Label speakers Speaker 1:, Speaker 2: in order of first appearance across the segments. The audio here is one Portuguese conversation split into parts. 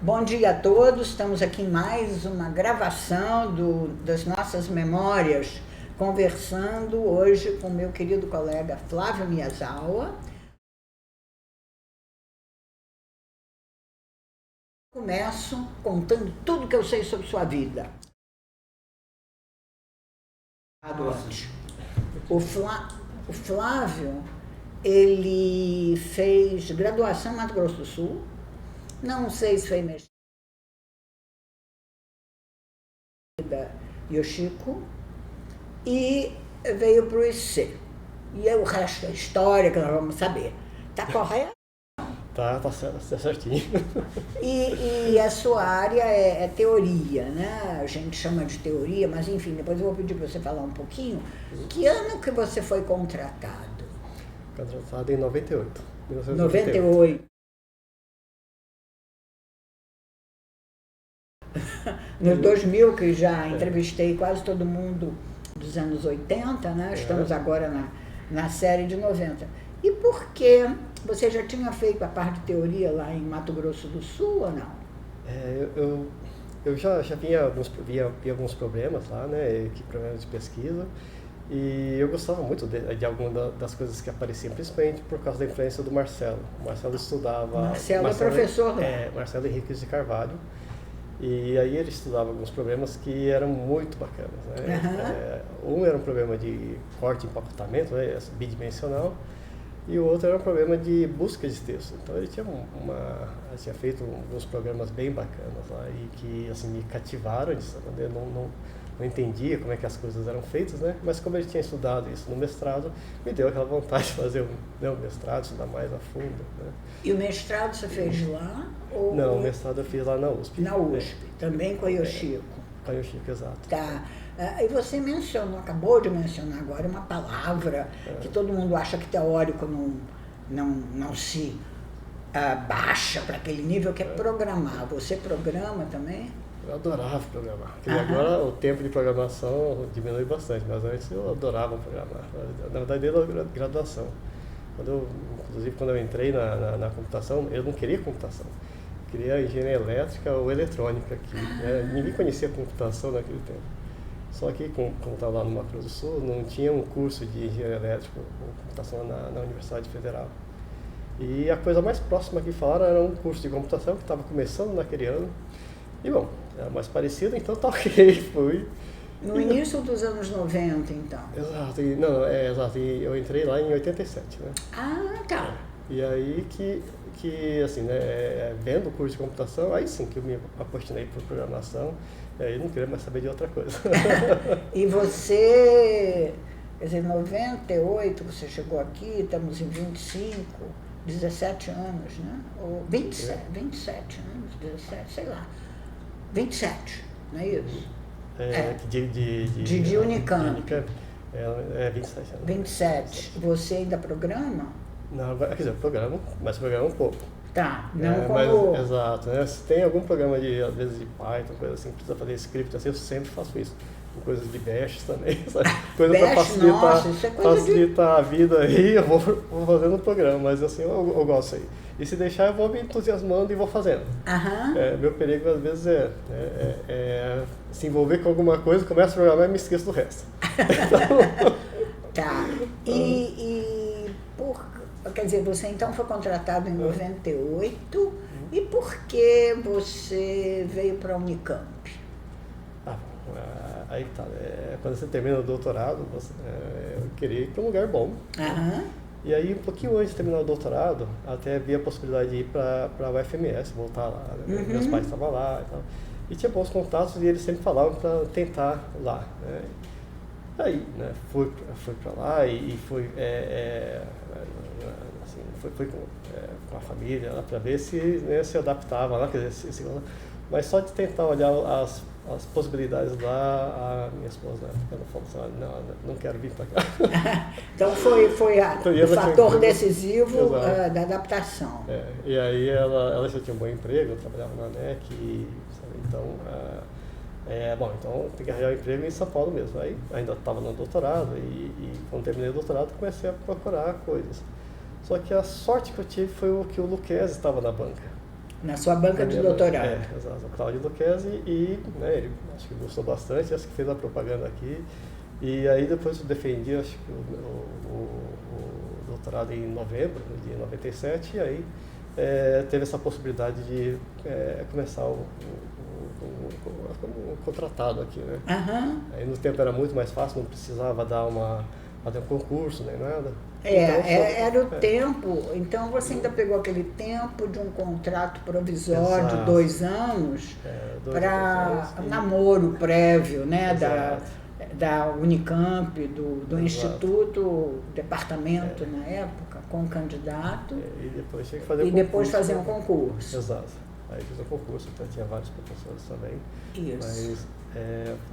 Speaker 1: Bom dia a todos, estamos aqui em mais uma gravação das nossas memórias, conversando hoje com meu querido colega Flávio Miyazawa. Começo contando tudo que eu sei sobre sua vida. O Flávio, ele fez graduação em Mato Grosso do Sul, não sei se foi mestrado Yoshiko, e veio para o IC. E o resto da história que nós vamos saber. Tá correto?
Speaker 2: Tá certinho.
Speaker 1: E a sua área é teoria, né? A gente chama de teoria, mas enfim, depois eu vou pedir para você falar um pouquinho. Que ano que você foi contratado?
Speaker 2: Contratado em 98.
Speaker 1: 98. Nos 2000, que já entrevistei quase todo mundo dos anos 80, né? Estamos agora na série de 90. E por que você já tinha feito a parte de teoria lá em Mato Grosso do Sul ou não?
Speaker 2: Eu já via alguns problemas lá, né? Problemas de pesquisa. E eu gostava muito de algumas das coisas que apareciam, principalmente por causa da influência do Marcelo. O Marcelo estudava...
Speaker 1: Marcelo é professor lá.
Speaker 2: Marcelo Henriques de Carvalho. E aí ele estudava alguns problemas que eram muito bacanas, né? Um era um problema de corte e empacotamento, né? Bidimensional, e o outro era um problema de busca de texto. Então ele tinha feito alguns programas bem bacanas lá e que assim, me cativaram, eu não entendia como é que as coisas eram feitas, né? Mas como ele tinha estudado isso no mestrado, me deu aquela vontade de fazer o mestrado, estudar mais a fundo, né?
Speaker 1: E o mestrado você fez lá?
Speaker 2: Não, o mestrado eu fiz lá na USP.
Speaker 1: Na USP, também com a Yoshiko.
Speaker 2: Com a Yoshiko, exato.
Speaker 1: Tá. E você acabou de mencionar agora uma palavra que todo mundo acha que teórico não se baixa para aquele nível, que é programar. Você programa também?
Speaker 2: Eu adorava programar. Agora o tempo de programação diminui bastante, mas antes eu adorava programar. Na verdade, desde a graduação. Inclusive, quando eu entrei na computação, eu não queria computação. Eu queria engenharia elétrica ou eletrônica aqui. Ninguém conhecia computação naquele tempo. Só que, como estava lá no Mato Grosso do Sul, não tinha um curso de engenharia elétrica ou computação na Universidade Federal. E a coisa mais próxima que falaram era um curso de computação que estava começando naquele ano. E, bom, era mais parecido, então tá ok, fui.
Speaker 1: No início dos anos 90, então.
Speaker 2: Exato, exato. E eu entrei lá em 87, né?
Speaker 1: Ah, tá.
Speaker 2: E aí que assim, né, vendo o curso de computação, aí sim que eu me apaixonei por programação, e não queria mais saber de outra coisa.
Speaker 1: E você, quer dizer, em 98 você chegou aqui, estamos em 25, 17 anos, né? Ou 27 anos, 17, sei lá. 27, não é isso? De Unicamp.
Speaker 2: 27 anos.
Speaker 1: 27. Você ainda programa?
Speaker 2: Não, agora, quer dizer, mas programa um pouco.
Speaker 1: Tá, não como...
Speaker 2: Exato, né? Se tem algum programa às vezes de Python, coisa assim, precisa fazer script, assim, eu sempre faço isso. Com coisas de Bash também, sabe? Coisa para facilitar a vida aí, eu vou fazendo o programa, mas assim, eu gosto aí. E se deixar, eu vou me entusiasmando e vou fazendo. Meu perigo, às vezes, é se envolver com alguma coisa, começo a programar e me esqueço do resto.
Speaker 1: Tá. Quer dizer, você então foi contratado em 98, e por que você veio para a Unicamp?
Speaker 2: Aí tá, quando você termina o doutorado, eu queria ir para um lugar bom. E aí, um pouquinho antes de terminar o doutorado, até vi a possibilidade de ir para a UFMS, voltar lá. Né? Meus pais estavam lá e tal. E tinha bons contatos e eles sempre falavam para tentar lá. Né? Aí, né, fui para lá e fui com a família lá para ver se se adaptava lá, quer dizer, mas só de tentar olhar as possibilidades lá, a minha esposa ela falou assim, não quero vir para cá.
Speaker 1: Então foi o fator decisivo da adaptação.
Speaker 2: E aí ela já tinha um bom emprego, eu trabalhava na ANEC, então então tem que arranjar um emprego em São Paulo mesmo. Aí ainda estava no doutorado e quando terminei o doutorado comecei a procurar coisas. Só que a sorte que eu tive foi que o Luquezzi estava na banca.
Speaker 1: Na sua banca de doutorado.
Speaker 2: Exato, o Cláudio Lucchesi, e né, ele acho que gostou bastante, acho que fez a propaganda aqui. E aí depois eu defendi, acho que o doutorado em novembro de 97, e aí teve essa possibilidade de começar o contratado aqui, né?
Speaker 1: Uhum.
Speaker 2: Aí no tempo era muito mais fácil, não precisava fazer um concurso nem nada.
Speaker 1: Era o tempo, então você ainda pegou aquele tempo de um contrato provisório de 2 anos para namoro prévio, né, da Unicamp, do Instituto, departamento na época, com o candidato.
Speaker 2: E depois tinha que fazer
Speaker 1: depois fazer um concurso.
Speaker 2: Exato. Aí fiz um concurso, então tinha vários professores também.
Speaker 1: Isso.
Speaker 2: Mas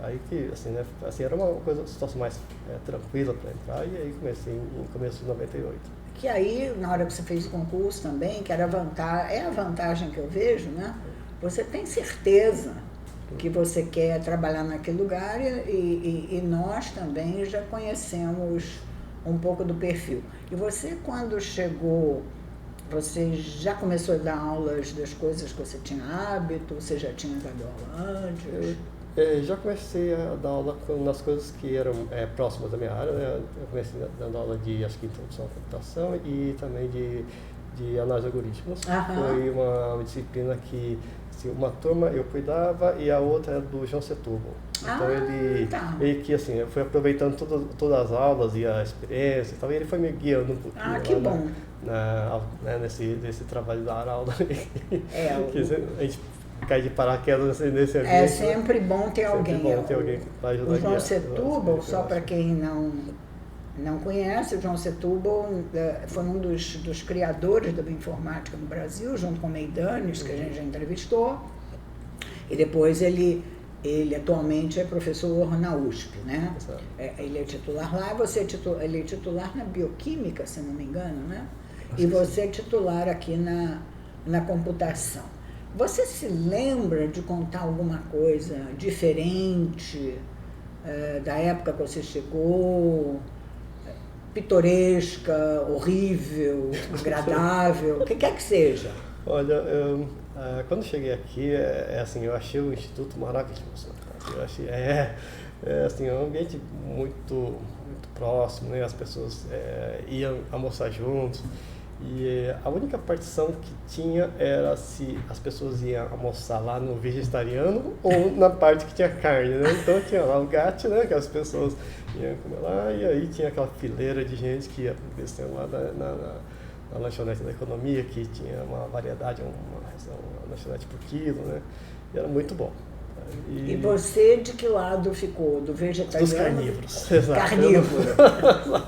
Speaker 2: aí que, assim, né, assim, era uma situação mais tranquila para entrar, e aí comecei em começo de 98.
Speaker 1: Que aí, na hora que você fez o concurso também, que era a vantagem que eu vejo, né? Você tem certeza que você quer trabalhar naquele lugar, e nós também já conhecemos um pouco do perfil. E você, quando chegou, você já começou a dar aulas das coisas que você tinha hábito? Você já tinha dado aula antes?
Speaker 2: Já comecei a dar aula nas coisas que eram próximas da minha área, né? Eu comecei dando aula de, acho que, introdução à computação e também de análise de algoritmos. Foi uma disciplina que, assim, uma turma eu cuidava e a outra era do João Setúbal. Então ele que, assim, eu fui aproveitando todas as aulas e a experiência e tal, e ele foi me guiando um pouquinho.
Speaker 1: Que bom.
Speaker 2: Nesse trabalho da aula. Que a gente cai de paraquedas nesse ambiente.
Speaker 1: É sempre bom ter alguém.
Speaker 2: Sempre bom ter alguém que vai ajudar.
Speaker 1: O João Setúbal, só para quem não conhece, o João Setúbal foi um dos criadores da bioinformática no Brasil, junto com o Meidanes, que a gente já entrevistou. E depois ele atualmente é professor na USP, né? Ele é titular lá, ele é titular na bioquímica, se não me engano, né? E você é titular aqui na computação. Você se lembra de contar alguma coisa diferente da época que você chegou? Pitoresca, horrível, agradável, o que quer que seja?
Speaker 2: Olha, quando cheguei aqui, assim, eu achei o Instituto maravilhoso. Eu achei, assim, um ambiente muito, muito próximo, né? As pessoas iam almoçar juntos. E a única partição que tinha era se as pessoas iam almoçar lá no vegetariano ou na parte que tinha carne, né? Então tinha lá o GAT, né? Que as pessoas iam comer lá, e aí tinha aquela fileira de gente que ia descendo lá na lanchonete da economia, que tinha uma variedade, uma lanchonete por quilo, né? E era muito bom.
Speaker 1: E você de que lado ficou? Do vegetariano?
Speaker 2: Dos carnívoros, exato.
Speaker 1: Carnívoro.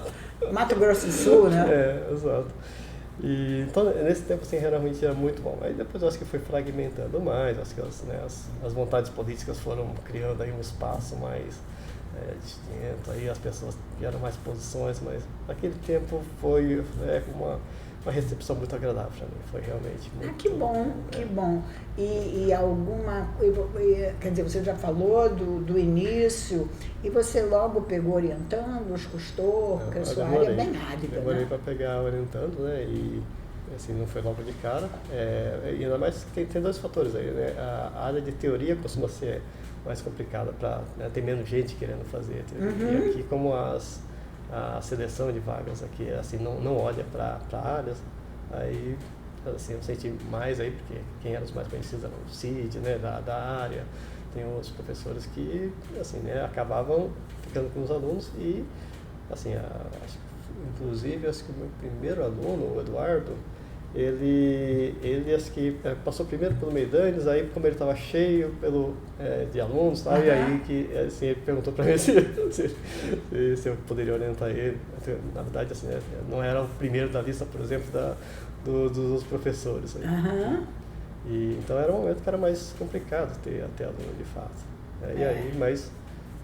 Speaker 1: Mato Grosso do Sul, né?
Speaker 2: Exato. E, então, nesse tempo, assim, realmente era muito bom. Aí depois eu acho que foi fragmentando mais, acho que as vontades políticas foram criando aí um espaço mais distinto, aí as pessoas tiveram mais posições, mas naquele tempo foi uma recepção muito agradável para mim, foi realmente muito...
Speaker 1: Que bom, que bom. E quer dizer, você já falou do início, e você logo pegou orientando, os custou, porque a sua área é bem árida, né?
Speaker 2: Demorei para pegar orientando, né, e assim, não foi logo de cara, e ainda mais que tem 2 fatores aí, né, a área de teoria costuma ser mais complicada, tem menos gente querendo fazer teoria. E aqui, como a seleção de vagas aqui, assim, não olha para áreas, aí, assim, eu senti mais aí, porque quem eram os mais conhecidos era o CID, né, da área, tem outros professores que, assim, né, acabavam ficando com os alunos e, assim, inclusive, acho que o meu primeiro aluno, o Eduardo, ele acho que passou primeiro pelo Meidanes, aí como ele estava cheio de alunos, tá? E aí que assim, ele perguntou para mim se eu poderia orientar ele. Na verdade, assim, não era o primeiro da lista, por exemplo, dos professores. Aí. E, então era um momento que era mais complicado ter aluno de fato. Mas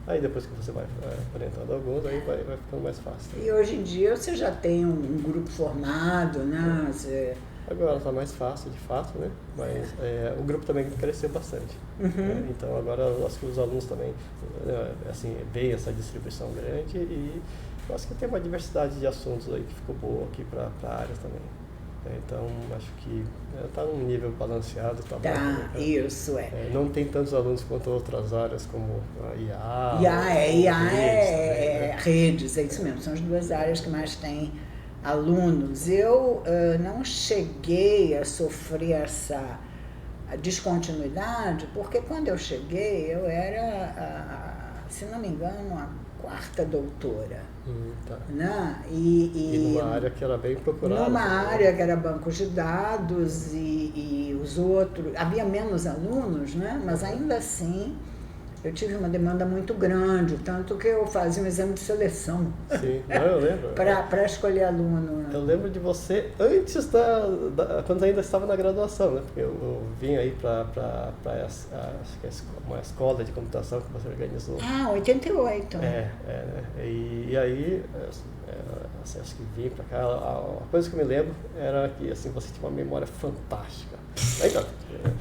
Speaker 2: aí depois que você vai orientando alguns, aí vai ficando mais fácil.
Speaker 1: E hoje em dia você já tem um grupo formado, né?
Speaker 2: Agora está mais fácil, de fato, né? Mas o grupo também cresceu bastante. Então agora eu acho que os alunos também assim, veem essa distribuição grande, e eu acho que tem uma diversidade de assuntos aí que ficou boa aqui para a área também. Então, acho que está num nível balanceado. Tá bom,
Speaker 1: Tá, isso
Speaker 2: não tem tantos alunos quanto outras áreas, como a IA.
Speaker 1: IA
Speaker 2: é
Speaker 1: redes, é isso mesmo, são as duas áreas que mais têm alunos. Eu não cheguei a sofrer essa descontinuidade, porque quando eu cheguei, eu era, se não me engano, a 4ª doutora.
Speaker 2: Tá.
Speaker 1: Né?
Speaker 2: E numa área que era bem procurada.
Speaker 1: Numa área que era bancos de dados e os outros... Havia menos alunos, né? Mas ainda assim eu tive uma demanda muito grande, tanto que eu fazia um exame de seleção.
Speaker 2: Sim, eu lembro.
Speaker 1: Para escolher aluno.
Speaker 2: Eu lembro de você antes quando ainda estava na graduação, né? Porque eu vim aí para uma escola de computação que você organizou.
Speaker 1: 88.
Speaker 2: Né? E aí, assim, acho que vim para cá, a coisa que eu me lembro era que assim, você tinha uma memória fantástica.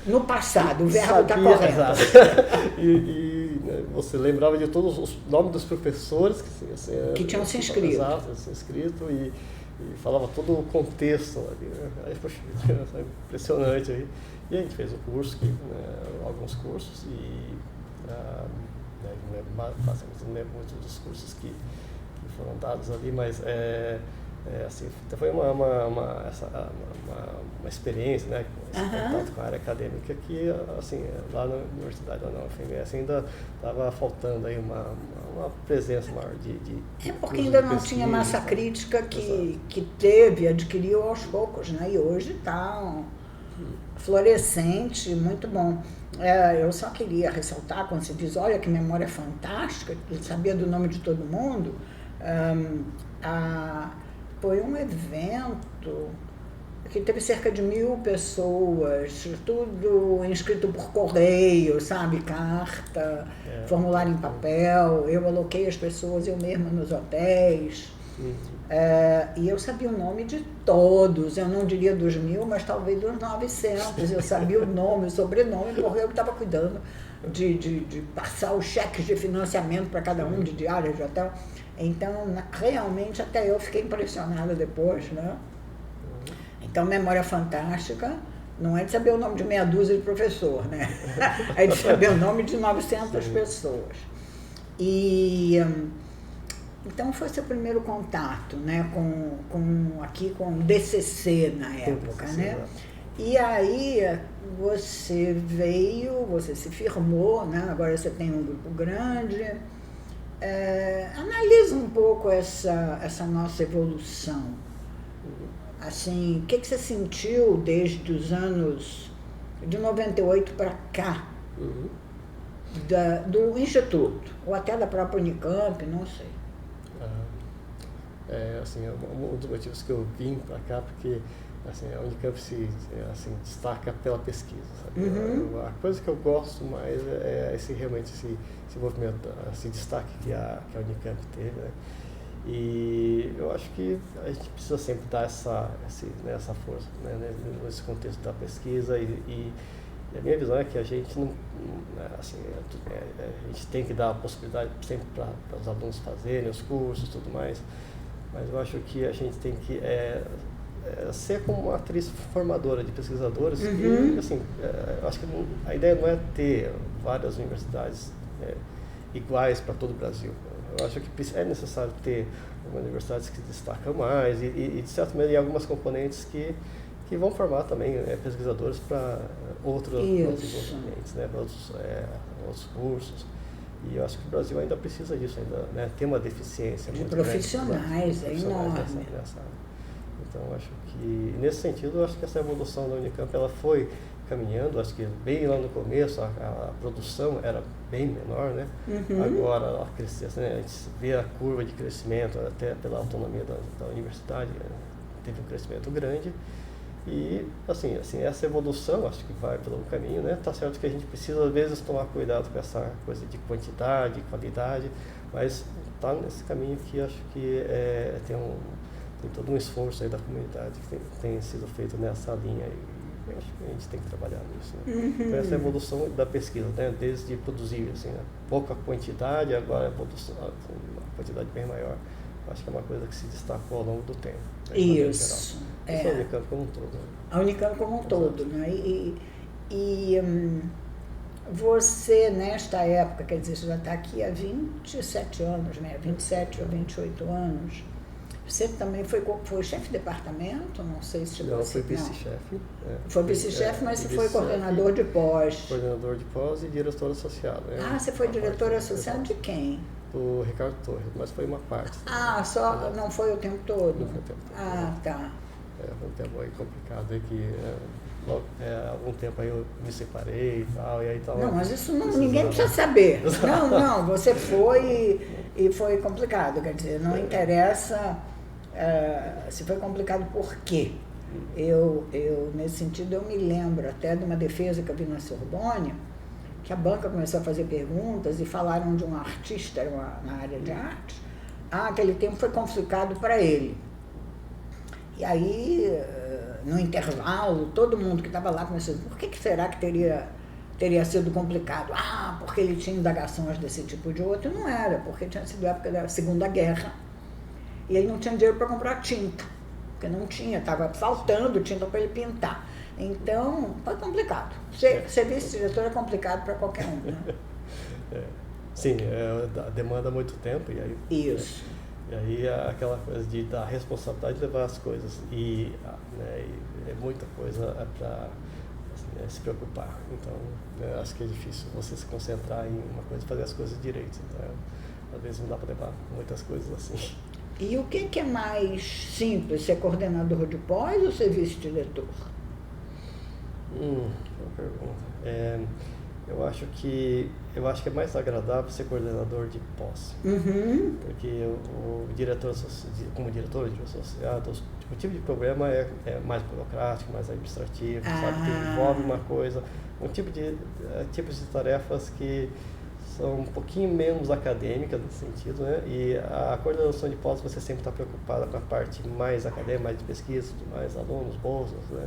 Speaker 1: No passado, o verbo está correto.
Speaker 2: Exato. E você lembrava de todos os nomes dos professores que
Speaker 1: tinham se inscrito.
Speaker 2: Exato, se inscrito e falava todo o contexto ali, né? Aí, poxa, impressionante aí. E a gente fez o curso, alguns cursos, e não lembro muito dos cursos que foram dados ali, mas assim, foi uma experiência, né, esse contato com a área acadêmica que, assim, lá na universidade, lá na UFMS, ainda estava faltando aí uma presença maior de
Speaker 1: porque ainda não tinha massa crítica que adquiriu aos poucos, né, e hoje está florescente, muito bom. Eu só queria ressaltar, quando você diz, olha que memória fantástica, ele sabia do nome de todo mundo, foi um evento que teve cerca de 1000 pessoas, tudo inscrito por correio, sabe, carta, formulário em papel, eu aloquei as pessoas eu mesma nos hotéis, e eu sabia o nome de todos, eu não diria dos 1000, mas talvez dos 900, eu sabia o nome, o sobrenome, porque eu estava cuidando de passar os cheques de financiamento para cada um, de diárias de hotel. Então, realmente, até eu fiquei impressionada depois, né? Então, memória fantástica não é de saber o nome de meia dúzia de professor, né? É de saber o nome de 900 pessoas. E então, foi seu primeiro contato, né? Com o DCC na época, né? E aí, você veio, você se firmou, né? Agora você tem um grupo grande. Analisa um pouco essa nossa evolução. Assim, o que você sentiu desde os anos de 98 para cá, do Instituto, ou até da própria Unicamp, não sei.
Speaker 2: Assim, um dos motivos que eu vim para cá, porque assim, a Unicamp se destaca pela pesquisa, sabe? A coisa que eu gosto mais é realmente esse movimento, esse destaque que a Unicamp teve, né? E eu acho que a gente precisa sempre dar essa força, né, nesse contexto da pesquisa, e a minha visão é que a gente não, assim, a gente tem que dar a possibilidade sempre para os alunos fazerem os cursos e tudo mais, mas eu acho que a gente tem que ser como uma atriz formadora de pesquisadores, e assim, eu acho que a ideia não é ter várias universidades iguais para todo o Brasil. Eu acho que é necessário ter universidades que se destacam mais e de certa maneira, algumas componentes que vão formar também pesquisadores para outros ambientes, né, para outros cursos. E eu acho que o Brasil ainda precisa disso, ainda, né, tem uma deficiência
Speaker 1: de
Speaker 2: muito
Speaker 1: profissionais,
Speaker 2: grande,
Speaker 1: enorme.
Speaker 2: Nessa área. Então, acho que, nesse sentido, eu acho que essa evolução da Unicamp ela foi caminhando, acho que bem lá no começo a produção era bem menor, né? Agora ela cresceu, né? A gente vê a curva de crescimento, até pela autonomia da universidade, teve um crescimento grande. E, assim, essa evolução, acho que vai pelo caminho, né? Tá certo que a gente precisa, às vezes, tomar cuidado com essa coisa de quantidade, qualidade, mas tá nesse caminho que acho que tem todo um esforço aí da comunidade que tem sido feito nessa linha, e eu acho que a gente tem que trabalhar nisso, né? Então, essa evolução da pesquisa, né? Desde produzir, assim, né? Pouca quantidade, agora produção, uma quantidade bem maior. Acho que é uma coisa que se destacou ao longo do tempo, né?
Speaker 1: Isso.
Speaker 2: Isso é a Unicamp como um todo. Né?
Speaker 1: A Unicamp como um todo, né? Você, nesta época, quer dizer, você já está aqui há 27 anos, né? 27 ou 28 anos. Você também foi chefe de departamento? Não sei se chegou
Speaker 2: Não,
Speaker 1: a ser.
Speaker 2: fui vice-chefe.
Speaker 1: Foi vice-chefe, mas você foi coordenador de pós.
Speaker 2: Coordenador de pós e diretor associado. Né?
Speaker 1: Ah, você foi diretor associado de quem?
Speaker 2: Do Ricardo Torres, mas foi uma parte.
Speaker 1: Ah, só não foi o tempo todo?
Speaker 2: Não foi o tempo todo.
Speaker 1: Ah, tá.
Speaker 2: Foi um tempo aí complicado, aí que algum tempo aí eu me separei e tal, e aí tava...
Speaker 1: Não, mas isso ninguém precisa saber. Não, você foi e foi complicado, quer dizer, não interessa se foi complicado por quê. Eu, nesse sentido, eu me lembro até de uma defesa que eu vi na Sorbonne, que a banca começou a fazer perguntas e falaram de um artista na área de arte. Aquele tempo foi complicado para ele. E aí, no intervalo, todo mundo que estava lá começou a dizer, por que será que teria sido complicado? Ah, porque ele tinha indagações desse tipo de outro. Não era, porque tinha sido a época da Segunda Guerra. E ele não tinha dinheiro para comprar tinta, porque não tinha, estava faltando tinta para ele pintar. Então, foi complicado. Ser vice-diretor é complicado para qualquer um, né?
Speaker 2: Sim, demanda muito tempo. E aí,
Speaker 1: isso.
Speaker 2: E aí aquela coisa de dar responsabilidade de levar as coisas. E é muita coisa para se preocupar. Então, acho que é difícil você se concentrar em uma coisa e fazer as coisas direito. Então, às vezes não dá para levar muitas coisas assim.
Speaker 1: E o que é mais simples, ser coordenador de pós ou ser vice-diretor?
Speaker 2: Boa pergunta. Eu acho que é mais agradável ser coordenador de pós.
Speaker 1: Uhum.
Speaker 2: Porque o diretor, como diretor de associado, o tipo de problema é mais burocrático, mais administrativo, sabe? Que envolve uma coisa, tipos de tarefas que são um pouquinho menos acadêmicas nesse sentido, né? E a coordenação de pós você sempre está preocupada com a parte mais acadêmica, mais de pesquisa, mais alunos, bolsas, né?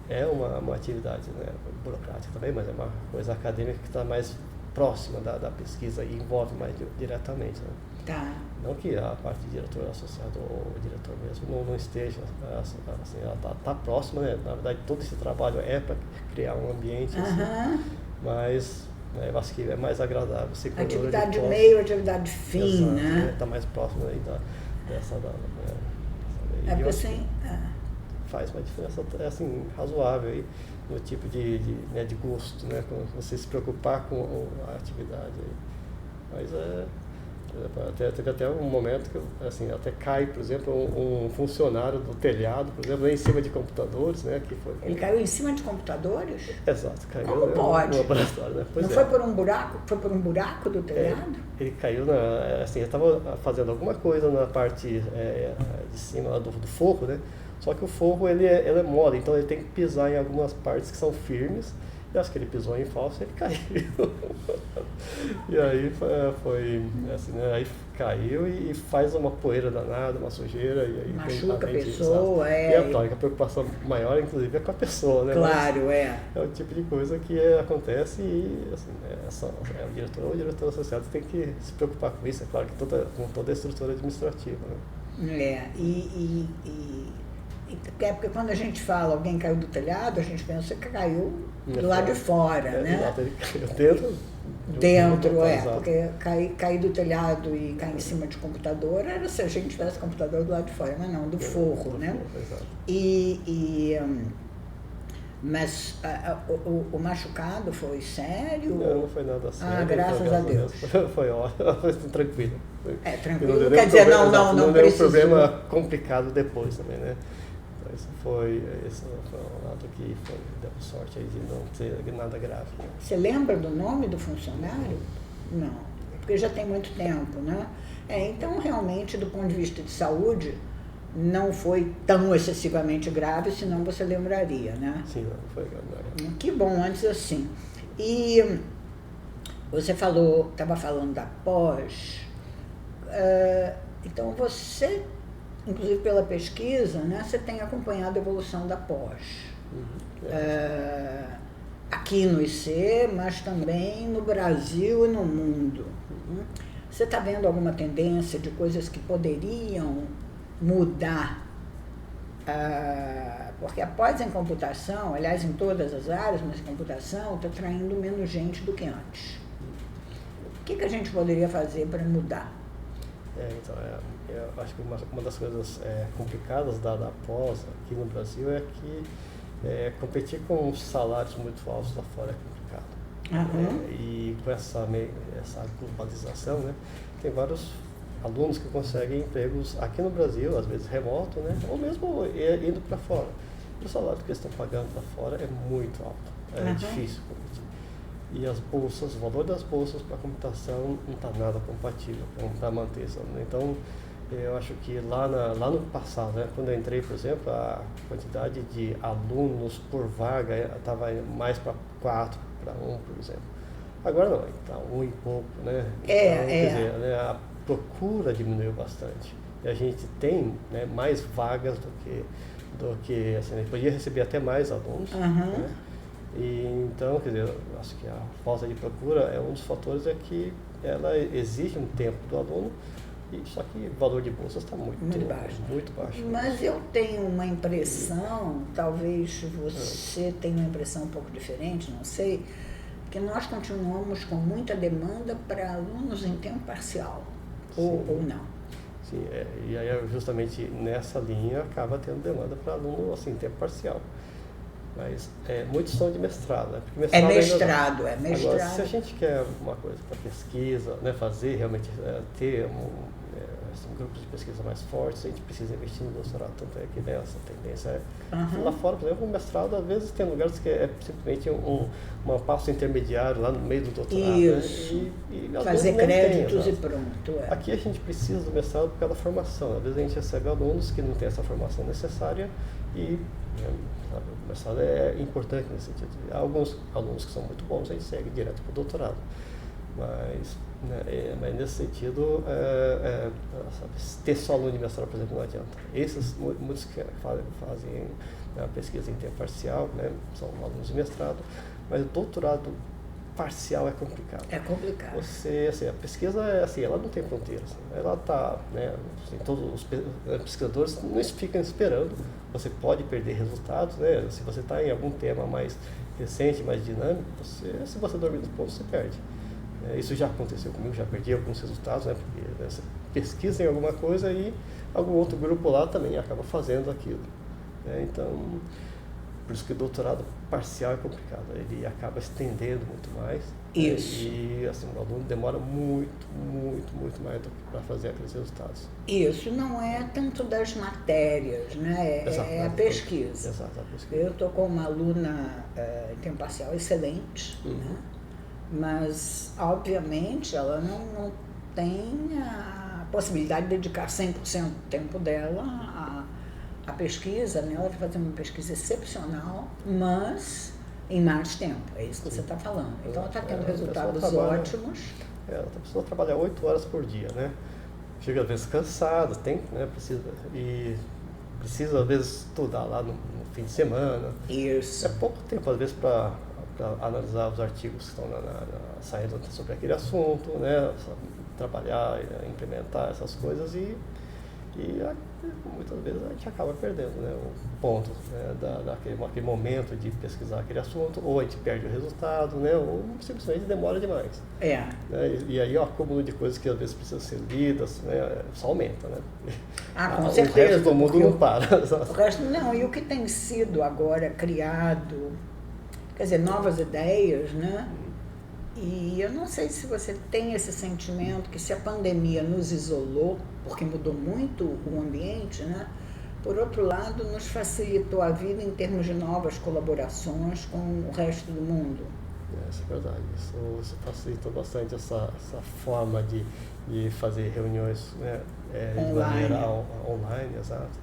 Speaker 2: É uma atividade, né, burocrática também, mas é uma coisa acadêmica que está mais próxima da pesquisa e envolve mais diretamente. Né?
Speaker 1: Tá.
Speaker 2: Não que a parte de diretor associado ou diretor mesmo não esteja, assim, ela está próxima, né? Na verdade todo esse trabalho é para criar um ambiente, assim, mas eu acho que é mais agradável.
Speaker 1: Atividade de meio, atividade de fim,
Speaker 2: exato,
Speaker 1: né?
Speaker 2: Está mais próximo aí dessa faz uma diferença assim, razoável aí, no tipo de gosto, né? Você se preocupar com a atividade. Aí. Mas teve até um momento que assim, até cai, por exemplo, um funcionário do telhado, por exemplo, em cima de computadores, né?
Speaker 1: Ele caiu em cima de computadores?
Speaker 2: Exato, caiu.
Speaker 1: Como pode?
Speaker 2: No laboratório, né?
Speaker 1: Não foi por um buraco? Foi por um buraco do telhado?
Speaker 2: Ele caiu assim, ele estava fazendo alguma coisa na parte de cima lá do forro, né? Só que o forro ele é mole, então ele tem que pisar em algumas partes que são firmes. E acho que ele pisou em falso e ele caiu. E aí foi assim, né? Aí caiu e faz uma poeira danada, uma sujeira. E aí
Speaker 1: machuca a pessoa,
Speaker 2: E a preocupação maior, inclusive, é com a pessoa, né?
Speaker 1: Claro,
Speaker 2: mas é o tipo de coisa que acontece e assim, o diretor ou o diretor associado tem que se preocupar com isso, é claro que com toda a estrutura administrativa. Né?
Speaker 1: Porque quando a gente fala alguém caiu do telhado, a gente pensa que caiu do lado de fora, né?
Speaker 2: Exato, ele caiu dentro,
Speaker 1: porque cair do telhado e cair em cima de computador era se a gente tivesse computador do lado de fora, mas não, do forro, né?
Speaker 2: Exato.
Speaker 1: Mas o machucado foi sério?
Speaker 2: Não foi nada sério.
Speaker 1: Graças a Deus.
Speaker 2: Foi ótimo, foi tranquilo.
Speaker 1: Tranquilo, quer dizer, não
Speaker 2: deu um problema complicado depois também, né? Então, esse foi um lado que deu sorte aí de não ter nada grave.
Speaker 1: Você lembra do nome do funcionário? Não, porque já tem muito tempo, né? Então, realmente, do ponto de vista de saúde, não foi tão excessivamente grave, senão você lembraria, né?
Speaker 2: Sim, não foi grave.
Speaker 1: Que bom, antes assim. E você estava falando da pós, então você, inclusive pela pesquisa, né, você tem acompanhado a evolução da pós. Aqui no IC, mas também no Brasil e no mundo. Você está vendo alguma tendência de coisas que poderiam mudar Porque após em computação, aliás, em todas as áreas, mas em computação, está traindo menos gente do que antes. O que a gente poderia fazer para mudar?
Speaker 2: Então, eu acho que uma das coisas complicadas da pós aqui no Brasil é que competir com salários muito altos lá fora é complicado. E com essa globalização, né, tem vários alunos que conseguem empregos aqui no Brasil, às vezes remoto, né, ou mesmo indo para fora. E o salário que eles estão pagando lá fora é muito alto, é difícil competir. E as bolsas, o valor das bolsas para computação não está nada compatível para manter isso. Então, eu acho que lá no passado, né, quando eu entrei, por exemplo, a quantidade de alunos por vaga estava mais para 4 para 1, por exemplo. Agora não, está 1 e pouco, né? Então, quer dizer, né, a procura diminuiu bastante. E a gente tem, né, mais vagas do que assim, a gente podia receber até mais alunos. Né? E, então, quer dizer, eu acho que a falta de procura é um dos fatores que ela exige um tempo do aluno, só que o valor de bolsas está muito baixo. Muito baixo.
Speaker 1: Mas eu tenho uma impressão, talvez você tenha uma impressão um pouco diferente, não sei, que nós continuamos com muita demanda para alunos em tempo parcial, ou não.
Speaker 2: Sim, e aí justamente nessa linha acaba tendo demanda para aluno assim, em tempo parcial. Mas muitos são de mestrado, né? Porque mestrado
Speaker 1: é mestrado.
Speaker 2: Agora, se a gente quer uma coisa para pesquisa, né, fazer realmente, ter grupos de pesquisa mais fortes, a gente precisa investir no doutorado. Tanto é que nessa tendência lá fora, por exemplo, o mestrado às vezes tem lugares que é simplesmente um passo intermediário lá no meio do doutorado.
Speaker 1: Isso.
Speaker 2: Né? E
Speaker 1: fazer créditos e pronto.
Speaker 2: Aqui a gente precisa do mestrado por causa da formação. Às vezes a gente recebe alunos que não têm essa formação necessária e o mestrado é importante nesse sentido. Há alguns alunos que são muito bons, a gente segue direto para o doutorado. Mas nesse sentido, ter só aluno de mestrado, por exemplo, não adianta. Muitos que fazem a pesquisa em tempo parcial, né, são alunos de mestrado, mas o doutorado parcial é complicado.
Speaker 1: É complicado.
Speaker 2: A pesquisa ela não tem fronteiras. Ela está, né, assim, todos os pesquisadores não ficam esperando. Você pode perder resultados, né? Se você está em algum tema mais recente, mais dinâmico, se você dormir nos pontos, você perde. Isso já aconteceu comigo, já perdi alguns resultados, né? Porque você pesquisa em alguma coisa e algum outro grupo lá também acaba fazendo aquilo. Então, por isso que o doutorado parcial é complicado, ele acaba estendendo muito mais.
Speaker 1: Isso.
Speaker 2: E assim, o aluno demora muito mais para fazer aqueles resultados.
Speaker 1: Isso não é tanto das matérias, né? É a pesquisa.
Speaker 2: Exato, a pesquisa.
Speaker 1: Eu estou com uma aluna em tempo parcial excelente, né? Mas, obviamente, ela não tem a possibilidade de dedicar 100% do tempo dela à pesquisa, né? Ela está fazendo uma pesquisa excepcional, mas em mais tempo, é isso que você está falando. Então, ela está tendo resultados ótimos.
Speaker 2: Ela está precisando trabalhar 8 horas por dia, né? Chega às vezes cansada, precisa às vezes estudar lá no fim de semana.
Speaker 1: Isso.
Speaker 2: É pouco tempo, às vezes, para analisar os artigos que estão saindo sobre aquele assunto, né? Trabalhar, implementar essas coisas e muitas vezes a gente acaba perdendo, né, o ponto, né, daquele momento de pesquisar aquele assunto, ou a gente perde o resultado, né, ou simplesmente demora demais. Né, e aí o acúmulo de coisas que às vezes precisam ser lidas, né, só aumenta, né?
Speaker 1: Com certeza.
Speaker 2: O resto do mundo não para.
Speaker 1: O resto não, e o que tem sido agora criado, quer dizer, novas ideias, né? E eu não sei se você tem esse sentimento que se a pandemia nos isolou, porque mudou muito o ambiente, né? Por outro lado, nos facilitou a vida em termos de novas colaborações com o resto do mundo.
Speaker 2: Isso é verdade. Isso facilitou bastante essa forma de fazer reuniões, né, de maneira online, exato.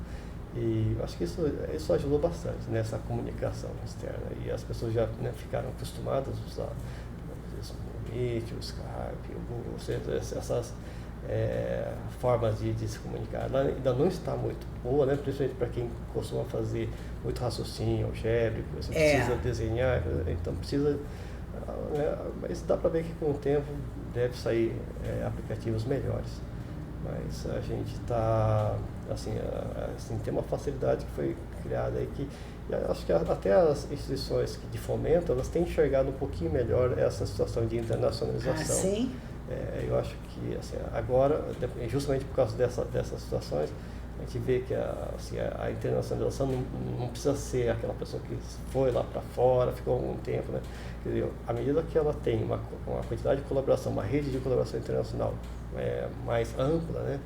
Speaker 2: E acho que isso ajudou bastante nessa comunicação externa. E as pessoas já, né, ficaram acostumadas a usar o Meet, o Skype, o Google, ou seja, essas formas de se comunicar. Ela ainda não está muito boa, né? Principalmente para quem costuma fazer muito raciocínio algébrico, você precisa desenhar, então precisa... mas dá para ver que com o tempo deve sair aplicativos melhores. mas a gente está, assim, tem uma facilidade que foi criada aí que eu acho que até as instituições de fomento, elas têm enxergado um pouquinho melhor essa situação de internacionalização.
Speaker 1: Ah, sim?
Speaker 2: Eu acho que assim, agora, justamente por causa dessas situações, a gente vê que a internacionalização não precisa ser aquela pessoa que foi lá para fora, ficou algum tempo, né? Quer dizer, à medida que ela tem uma quantidade de colaboração, uma rede de colaboração internacional mais ampla, né?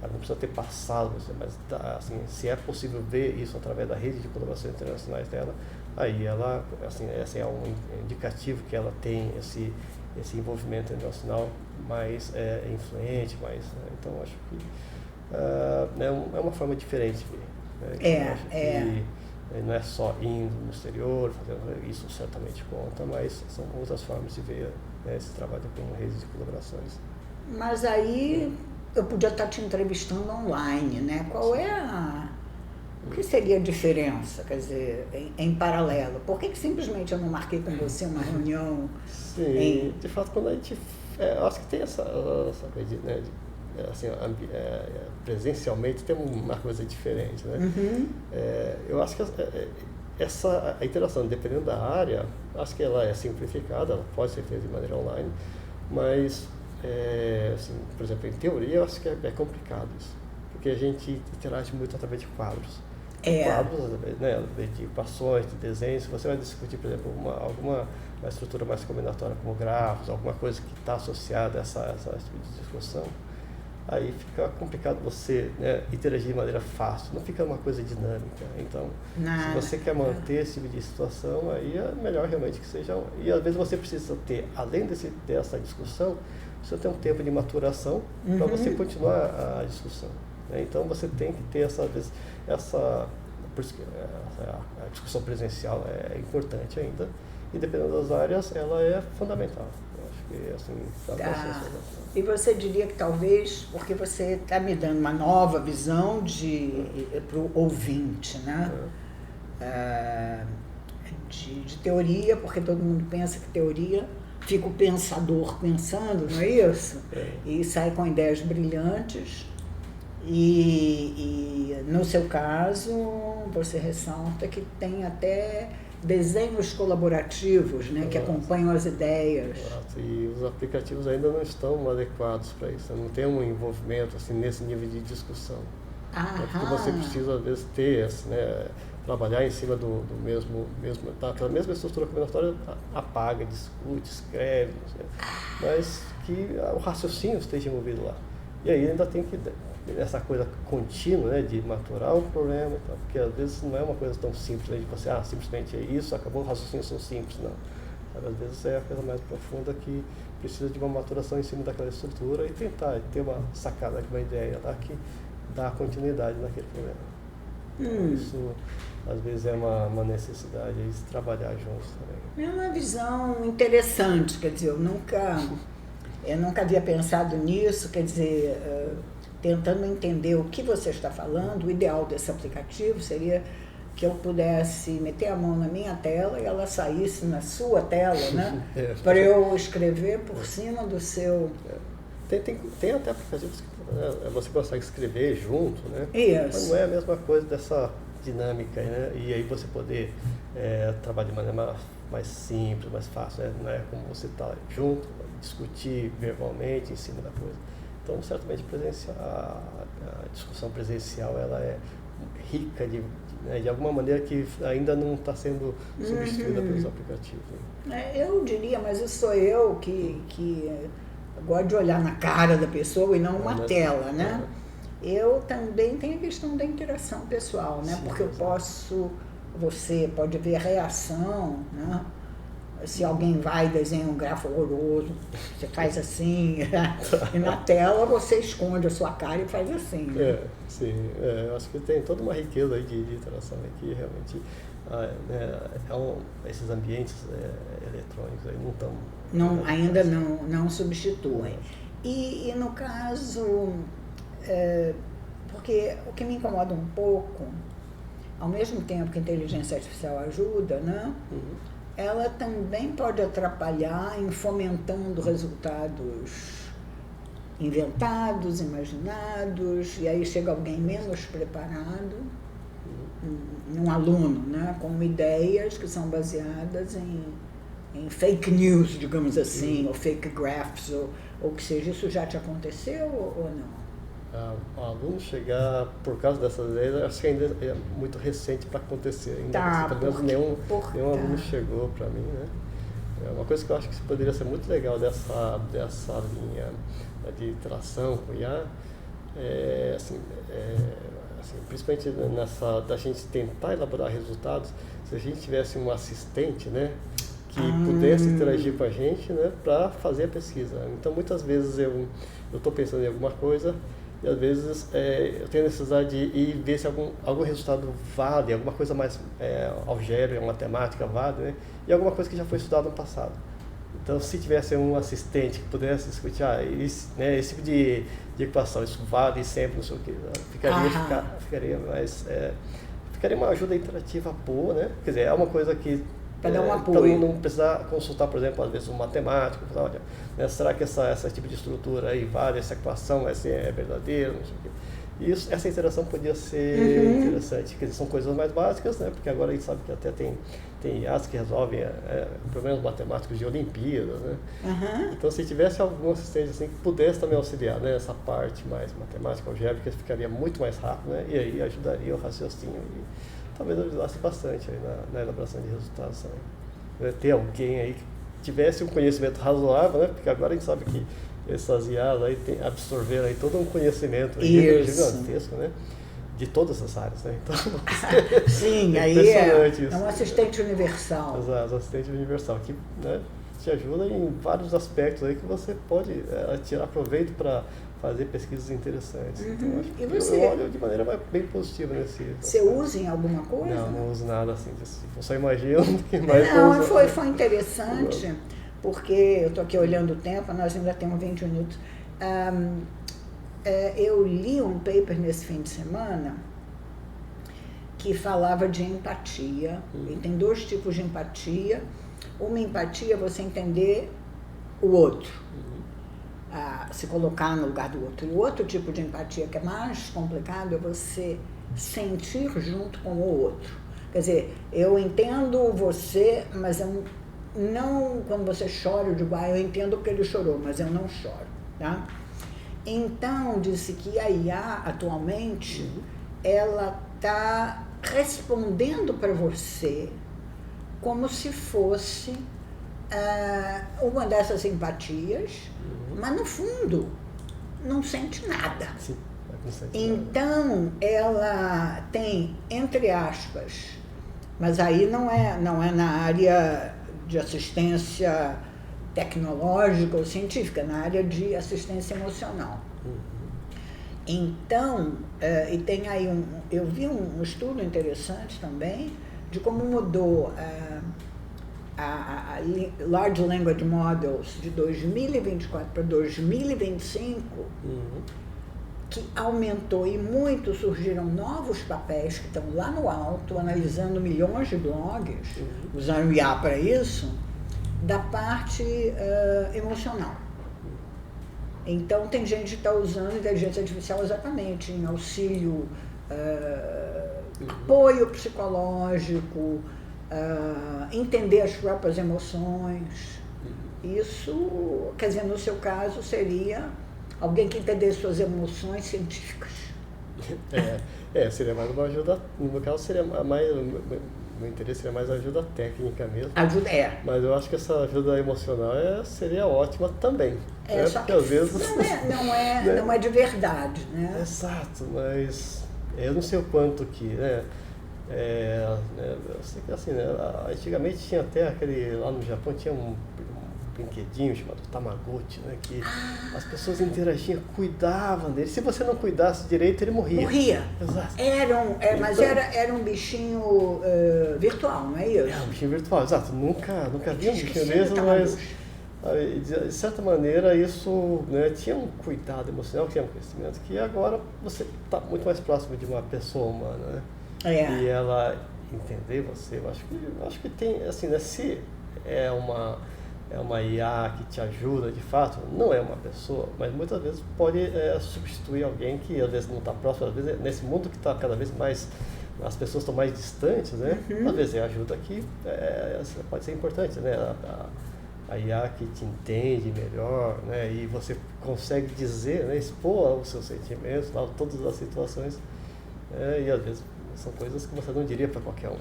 Speaker 2: Ela não precisa ter passado, mas assim, se é possível ver isso através da rede de colaboração internacionais dela, aí ela, assim, esse é um indicativo que ela tem esse envolvimento internacional mais influente, então acho que é uma forma diferente de ver. Né? Que não é só indo no exterior, fazendo isso certamente conta, mas são outras formas de ver, né, esse trabalho com redes de colaborações.
Speaker 1: Mas aí eu podia estar te entrevistando online, né? O que seria a diferença, quer dizer, em paralelo? Por que simplesmente eu não marquei com você uma reunião?
Speaker 2: Sim, de fato, quando a gente... eu acho que tem essa coisa, né, assim, presencialmente tem uma coisa diferente, né?
Speaker 1: Uhum.
Speaker 2: Eu acho que a interação, dependendo da área, acho que ela é simplificada, ela pode ser feita de maneira online, mas, assim, por exemplo, em teoria, eu acho que é complicado isso, porque a gente interage muito através de quadros. Quadros, né, de equações, de desenhos. Se você vai discutir, por exemplo, uma estrutura mais combinatória como grafos, alguma coisa que está associada a essa tipo de discussão, aí fica complicado você, né, interagir de maneira fácil, não fica uma coisa dinâmica. Então, se você quer manter esse tipo de situação, aí é melhor realmente que seja... E às vezes você precisa ter, além dessa discussão, você tem um tempo de maturação para você continuar a discussão. Né? Então, você tem que ter por isso que a discussão presencial é importante ainda, e dependendo das áreas, ela é fundamental. Eu acho que, assim,
Speaker 1: E você diria que talvez, porque você está me dando uma nova visão para o ouvinte, né? De teoria, porque todo mundo pensa que teoria, fica o pensador pensando, não é isso? E sai com ideias brilhantes. E no seu caso, você ressalta que tem até desenhos colaborativos, né, que acompanham as ideias.
Speaker 2: Exato. E os aplicativos ainda não estão adequados para isso, não tem um envolvimento assim, nesse nível de discussão. Porque você precisa, às vezes, ter, né, trabalhar em cima daquela mesma estrutura combinatória, apaga, discute, escreve, mas que o raciocínio esteja envolvido lá. E aí ainda tem que essa coisa contínua, né, de maturar o problema, porque às vezes não é uma coisa tão simples, né, de você, simplesmente é isso, acabou, os raciocínios são simples, não. Às vezes é a coisa mais profunda que precisa de uma maturação em cima daquela estrutura e tentar ter uma sacada, uma ideia lá que dá continuidade naquele problema. Isso, às vezes, é uma necessidade de trabalhar juntos também.
Speaker 1: É uma visão interessante, quer dizer, eu nunca havia pensado nisso, quer dizer... tentando entender o que você está falando, o ideal desse aplicativo seria que eu pudesse meter a mão na minha tela e ela saísse na sua tela, né? Para eu escrever por cima do seu...
Speaker 2: Tem até aplicativos que você consegue escrever junto, né?
Speaker 1: Isso.
Speaker 2: Mas não é a mesma coisa dessa dinâmica, né? E aí você poder trabalhar de maneira mais simples, mais fácil, né? Não é como você está junto, discutir verbalmente em cima da coisa. Então, certamente, a discussão presencial ela é rica de alguma maneira que ainda não está sendo substituída pelos aplicativos.
Speaker 1: Eu diria, mas isso sou eu que gosto de olhar na cara da pessoa e não uma tela, né? Eu também tenho a questão da interação pessoal, né? Sim, porque você pode ver a reação, né? Se alguém vai e desenha um grafo horroroso, você faz assim, e na tela você esconde a sua cara e faz assim. Né?
Speaker 2: Eu acho que tem toda uma riqueza aí de interação aqui, realmente. Esses ambientes eletrônicos aí não estão...
Speaker 1: Ainda não substituem. E no caso, porque o que me incomoda um pouco, ao mesmo tempo que a inteligência artificial ajuda, né? Ela também pode atrapalhar em fomentando resultados inventados, imaginados, e aí chega alguém menos preparado, um aluno, né, com ideias que são baseadas em fake news, digamos assim, ou fake graphs, ou que seja. Isso já te aconteceu ou não?
Speaker 2: O aluno chegar por causa dessas ideias, acho que ainda é muito recente para acontecer. Ainda pelo menos nenhum aluno chegou para mim, né? É uma coisa que eu acho que poderia ser muito legal dessa linha de interação com o IA, principalmente da gente tentar elaborar resultados, se a gente tivesse um assistente, né, que pudesse interagir com a gente, né, para fazer a pesquisa. Então, muitas vezes eu estou pensando em alguma coisa e às vezes eu tenho necessidade de ir ver se algum resultado vale, alguma coisa mais algébrica, matemática vale, né, e alguma coisa que já foi estudada no passado. Então, se tivesse um assistente que pudesse discutir esse tipo de equação, isso vale sempre, não sei o que, ficaria uma ajuda interativa boa, né? Quer dizer, é uma coisa que
Speaker 1: para dar um apoio.
Speaker 2: Não precisar consultar, por exemplo, às vezes um matemático, olha, né, será que esse tipo de estrutura aí vale, essa equação é verdadeira, não sei o quê. E essa interação podia ser interessante, quer dizer, são coisas mais básicas, né? Porque agora a gente sabe que até tem IAs que resolvem problemas matemáticos de Olimpíadas, né? Então, se tivesse algum assistente assim que pudesse também auxiliar, né, essa parte mais matemática, algébrica, ficaria muito mais rápido, né? E aí ajudaria o raciocínio e talvez ajudasse bastante aí na elaboração de resultados também. Ter alguém aí que tivesse um conhecimento razoável, né? Porque agora a gente sabe que essas IAs aí absorveram aí todo um conhecimento gigantesco, né? De todas as áreas, né? Então,
Speaker 1: sim, aí é um assistente universal.
Speaker 2: Exato, assistente universal, que, né, te ajuda em vários aspectos aí que você pode tirar proveito para fazer pesquisas interessantes. Então, acho que eu olho de maneira bem positiva nesse...
Speaker 1: Você usa em alguma coisa?
Speaker 2: Não uso nada assim. Eu só imagino que mais...
Speaker 1: Não, foi interessante, porque eu estou aqui olhando o tempo, nós ainda temos 20 minutos. Eu li um paper nesse fim de semana que falava de empatia, e tem dois tipos de empatia. Uma empatia é você entender o outro, se colocar no lugar do outro. E o outro tipo de empatia, que é mais complicado, é você sentir junto com o outro. Quer dizer, eu entendo você, mas eu não, quando você chora, eu digo, eu entendo porque ele chorou, mas eu não choro, tá? Então, disse que a IA, atualmente, ela está respondendo para você como se fosse uma dessas simpatias, mas, no fundo, não sente nada.
Speaker 2: Sim, não sente
Speaker 1: então,
Speaker 2: nada.
Speaker 1: Ela tem, entre aspas, mas aí não é na área de assistência tecnológica ou científica, na área de assistência emocional. Então, e tem aí eu vi um estudo interessante também de como mudou a Large Language Models de 2024 para 2025, que aumentou e muito, surgiram novos papéis que estão lá no alto, analisando milhões de blogs, usaram IA para isso, da parte emocional. Então, tem gente que está usando inteligência artificial exatamente em auxílio, apoio psicológico, entender as próprias emoções. Isso, quer dizer, no seu caso, seria alguém que entendesse suas emoções científicas.
Speaker 2: Seria mais uma ajuda, no meu caso seria mais, meu interesse seria mais ajuda técnica mesmo. Mas eu acho que essa ajuda emocional seria ótima também.
Speaker 1: Só que às vezes não é de verdade, né?
Speaker 2: Exato, mas eu não sei o quanto que, né? Eu sei que assim, né? Antigamente tinha até lá no Japão tinha um brinquedinho chamado Tamagotchi, né? Que as pessoas interagiam, cuidavam dele. Se você não cuidasse direito, ele morria.
Speaker 1: Exato. Mas era um bichinho virtual, não é isso?
Speaker 2: Um bichinho virtual, exato. Nunca vi um bichinho mesmo, mas de certa maneira isso, né, tinha um cuidado emocional, tinha um conhecimento que agora você está muito mais próximo de uma pessoa humana, né? E ela entender você, eu acho que tem, assim, né, se é uma é uma IA que te ajuda de fato, não é uma pessoa, mas muitas vezes pode substituir alguém que às vezes não está próximo, às vezes nesse mundo que está cada vez mais, as pessoas estão mais distantes, né? Às vezes a ajuda aqui pode ser importante, né? A IA que te entende melhor, né? E você consegue dizer, né? Expor os seus sentimentos, todas as situações, e às vezes são coisas que você não diria para qualquer um.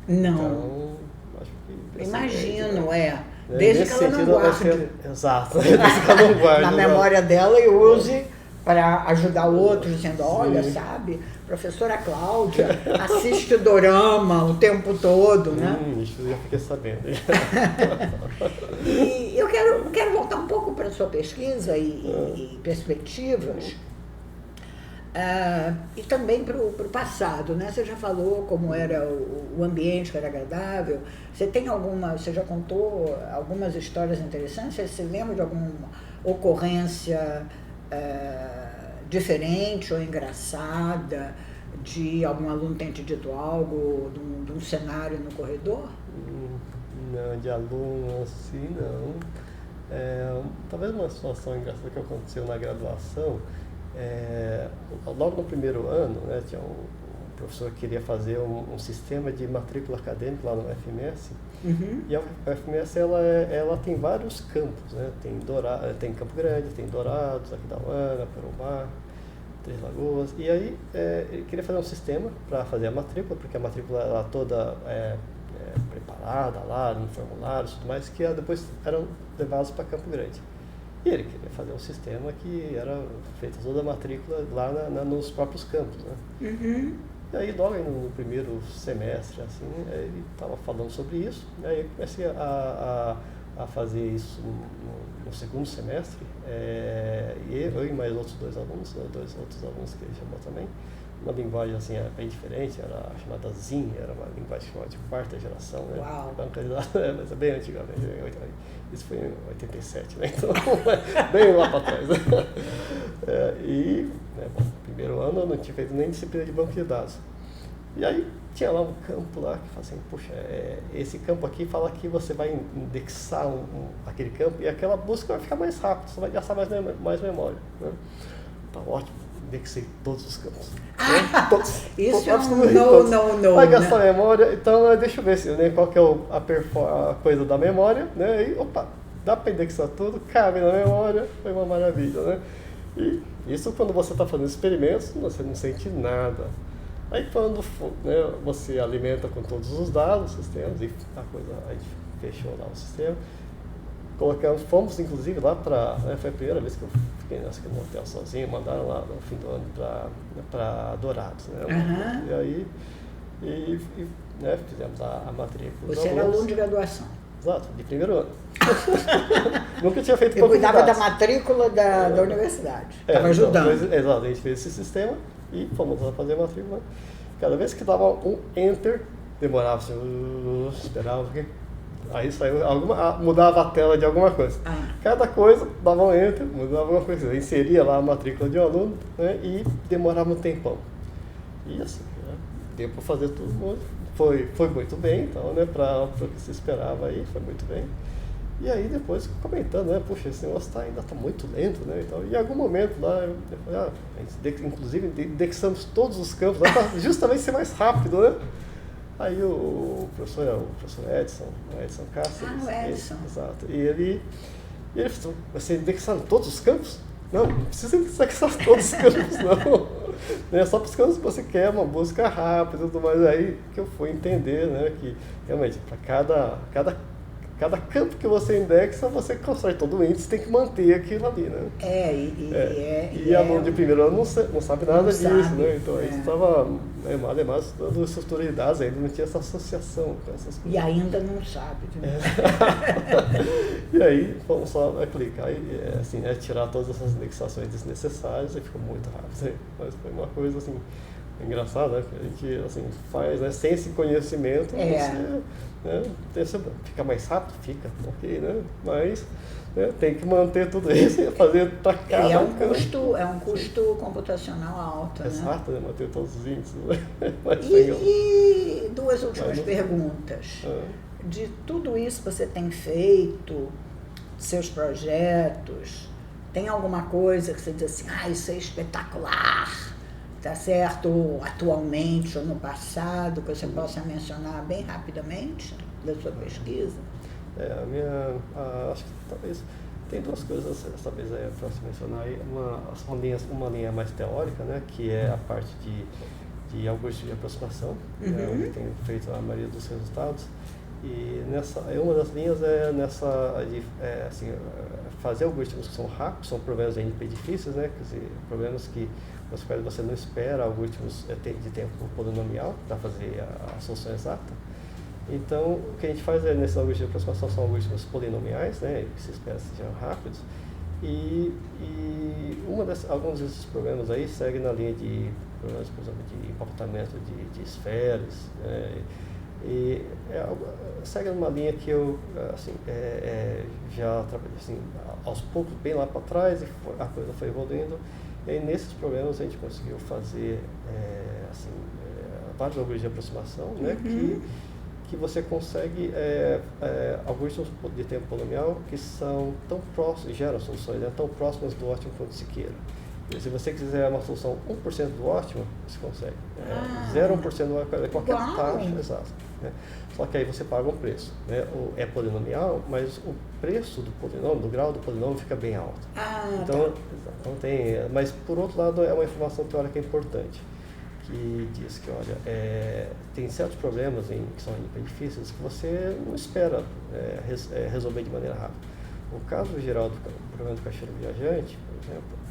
Speaker 1: Não.
Speaker 2: Então, acho que
Speaker 1: imagino,
Speaker 2: desde
Speaker 1: que ela não guarde.
Speaker 2: Exato, desde que ela não guarde.
Speaker 1: Na memória dela e use para ajudar o outro, dizendo, olha, sabe, professora Cláudia assiste dorama o tempo todo, né?
Speaker 2: Isso eu já fiquei sabendo.
Speaker 1: E eu quero voltar um pouco para a sua pesquisa e perspectivas. E também para o passado, né? Você já falou como era o ambiente, que era agradável. Você já contou algumas histórias interessantes? Você se lembra de alguma ocorrência diferente ou engraçada, de algum aluno ter te dito algo, de um cenário no corredor?
Speaker 2: Não, de aluno assim, não. Talvez uma situação engraçada que aconteceu na graduação. Logo no primeiro ano, né, tinha um professor que queria fazer um sistema de matrícula acadêmica lá no UFMS. E a UFMS ela tem vários campos, né? Tem Campo Grande, tem Dourados, Aquidauana, Perumbá, Três Lagoas. E aí ele queria fazer um sistema para fazer a matrícula, porque a matrícula era toda preparada lá, no formulário e tudo mais, que depois eram levados para Campo Grande. E ele queria fazer um sistema que era feita toda a matrícula lá nos próprios campos, né? E aí, logo no primeiro semestre, assim, ele estava falando sobre isso. E aí eu comecei a fazer isso no segundo semestre. E eu e mais outros dois outros alunos que ele chamou também. Uma linguagem assim, era bem diferente, era chamada Zin, era uma linguagem chamada de quarta geração, né?
Speaker 1: Uau.
Speaker 2: Mas é bem antigamente, isso foi em 87, né? Então, bem lá para trás. No primeiro ano eu não tinha feito nem disciplina de banco de dados. E aí tinha lá um campo lá que fala assim, puxa, esse campo aqui fala que você vai indexar aquele campo e aquela busca vai ficar mais rápida, você vai gastar mais memória, né? Tá ótimo. Indexei todos os campos.
Speaker 1: Isso é um não.
Speaker 2: Vai gastar memória, então deixa eu ver qual que é a coisa da memória, né? E opa, dá para indexar tudo, cabe na memória, foi uma maravilha, né? E isso quando você está fazendo experimentos, você não sente nada. Aí quando você alimenta com todos os dados, sistemas, e a gente fechou lá o sistema. Fomos inclusive lá foi a primeira vez que eu fiquei no hotel sozinho, mandaram lá no fim do ano para Dourados, né? E aí fizemos a matrícula.
Speaker 1: Você era aluno de graduação?
Speaker 2: Exato, de primeiro ano. Nunca tinha feito
Speaker 1: eu cuidava da matrícula da universidade, estava ajudando.
Speaker 2: Exato, a gente fez esse sistema e fomos lá fazer a matrícula. Cada vez que dava um enter, demorava assim, esperava, aí saiu mudava a tela de alguma coisa. Cada coisa dava um enter, mudava alguma coisa. Eu inseria lá a matrícula de um aluno, né, e demorava um tempão. E assim, né, deu para fazer tudo. Foi muito bem, então, né, para o que se esperava aí, foi muito bem. E aí depois comentando, né, puxa, esse negócio ainda está muito lento, né, então, e em algum momento lá, eu falei, a gente inclusive indexamos todos os campos lá para justamente ser mais rápido, né. Aí o professor Edson Castro.
Speaker 1: O Edson.
Speaker 2: Exato. E ele falou, você indexaram todos os campos? Não precisa indexar todos os campos, não. É só para os campos que você quer uma busca rápida e tudo mais. Aí que eu fui entender, né, que realmente para cada campo que você indexa, você constrói todo o índice, tem que manter aquilo ali, né? E aluno de primeiro ano não sabe nada disso, né? Então a gente estava, ademais, dando estrutura de dados, ainda não tinha essa associação com essas coisas.
Speaker 1: E ainda não sabe. Né?
Speaker 2: E aí, vamos só clicar e tirar todas essas indexações desnecessárias, e ficou muito rápido. Mas foi uma coisa assim, engraçada, que a gente assim, faz, né, sem esse conhecimento, você fica mais rápido, fica, ok, né? Mas tem que manter tudo isso e fazer para cada
Speaker 1: é um custo computacional alto, né?
Speaker 2: Exato, né? Manter todos os índices.
Speaker 1: E duas últimas perguntas. De tudo isso que você tem feito, seus projetos? Tem alguma coisa que você diz assim, isso é espetacular, tá certo? Ou atualmente ou no passado, que você possa mencionar bem rapidamente da sua pesquisa?
Speaker 2: Acho que talvez tem duas coisas, talvez aí para se mencionar aí, uma linha mais teórica, né, que é a parte de algoritmos de aproximação, onde eu tenho feito a maioria dos resultados. E uma das linhas é fazer algoritmos que são rápidos, são problemas NP difíceis, né? Quer dizer, problemas que nos quais você não espera algoritmos de tempo polinomial para fazer a solução exata. Então, o que a gente faz nesses algoritmos de aproximação são algoritmos polinomiais, né? Que se espera que sejam rápidos. E alguns desses problemas aí seguem na linha de problemas, por exemplo, de comportamento de esferas, segue numa linha que eu já trabalhei assim, aos poucos, bem lá para trás, e a coisa foi evoluindo. E aí, nesses problemas a gente conseguiu fazer vários algoritmos de aproximação, né, que você consegue algoritmos de tempo polinomial que são tão próximos, geram soluções tão próximas do ótimo quanto se queira. E se você quiser uma solução 1% do ótimo, você consegue. 0,1% do ótimo, qualquer taxa, exato. Né? Só que aí você paga um preço. Né? É polinomial, mas o preço do polinômio, do grau do polinômio, fica bem alto. Então tem. Mas por outro lado, é uma informação teórica importante, que diz que, olha, tem certos problemas que são bem difíceis que você não espera resolver de maneira rápida. O caso geral do problema do caixeiro viajante, por exemplo,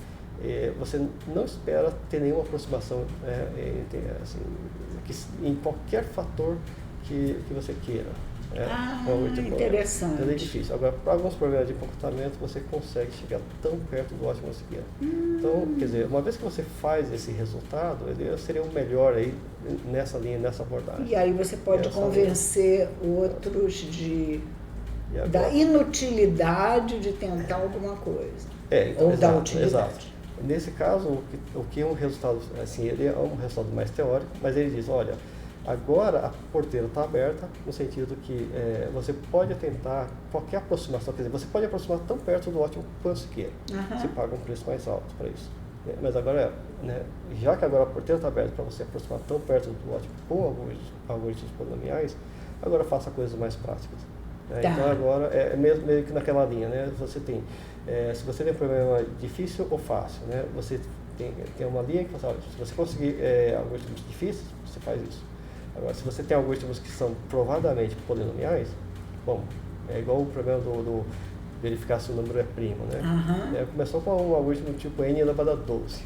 Speaker 2: você não espera ter nenhuma aproximação em qualquer fator que você queira.
Speaker 1: Interessante.
Speaker 2: É difícil. Agora, para alguns problemas de comportamento, você consegue chegar tão perto do ótimo que você queira. Então, quer dizer, uma vez que você faz esse resultado, ele seria o melhor aí nessa linha, nessa abordagem.
Speaker 1: E aí você pode convencer outros da inutilidade de tentar alguma coisa.
Speaker 2: Então,
Speaker 1: ou da utilidade.
Speaker 2: Exato. Nesse caso, o que é um resultado, assim, ele é um resultado mais teórico, mas ele diz, olha, agora a porteira está aberta, no sentido que você pode tentar qualquer aproximação, quer dizer, você pode aproximar tão perto do ótimo quanto se queira. Você paga um preço mais alto para isso. Mas agora, já que agora a porteira está aberta para você aproximar tão perto do ótimo com algoritmos polinomiais, agora faça coisas mais práticas. Então agora é meio que naquela linha, né? Você tem, se você tem um problema difícil ou fácil, né? Você tem uma linha que você, olha, se você conseguir algoritmos difíceis, você faz isso. Agora, se você tem algoritmos que são provadamente polinomiais, bom, é igual o problema do verificar se o número é primo, né? Começou com um algoritmo tipo n elevado a 12.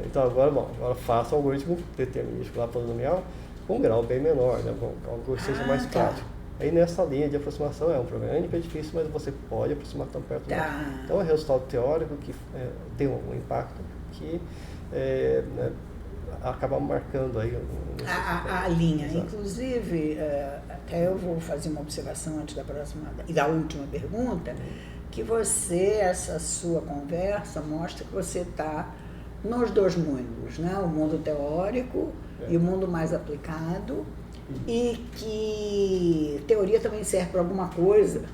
Speaker 2: Então agora faça um algoritmo determinístico lá polinomial com um grau bem menor, né? Algo que seja mais prático. Aí nessa linha de aproximação é um problema é difícil, mas você pode aproximar tão perto do outro. Então é um resultado teórico que tem um impacto que acaba marcando aí
Speaker 1: a linha. Exato. Inclusive, até eu vou fazer uma observação antes da última pergunta, que essa sua conversa mostra que você está nos dois mundos, né? O mundo teórico e o mundo mais aplicado. E que teoria também serve para alguma coisa,